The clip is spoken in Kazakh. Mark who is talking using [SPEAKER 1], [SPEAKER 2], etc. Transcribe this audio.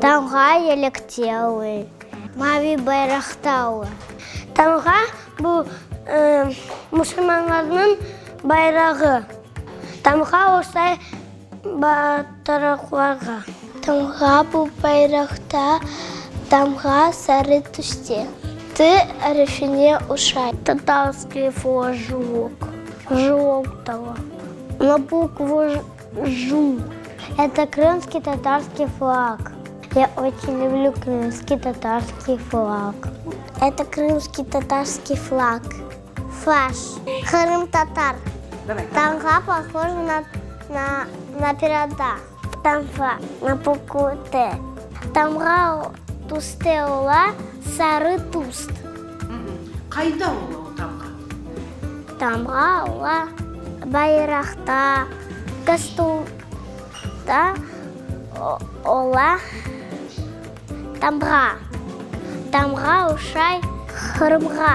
[SPEAKER 1] Тамға еліктеуі, мави байрақтауы. Тамға бұл мұсылманлардың байрағы. Тамға осай батырақларға. Тамға бұл байрақта, тамға сары түсте. Ты рефине ушай. Татарский флажок. Желтого. На букву Жу. Это крымский татарский флаг. Я очень люблю крымский татарский флаг. Это крымский татарский флаг. Флаж. Крым-татар. Тамга похожа на пирата. Тамга на букву Т. Тамга тустеула сары туст.
[SPEAKER 2] Қайда ол тамға?
[SPEAKER 1] Тамга ола байрақта, костюмда ола тамға. Тамға ушай Қырымға.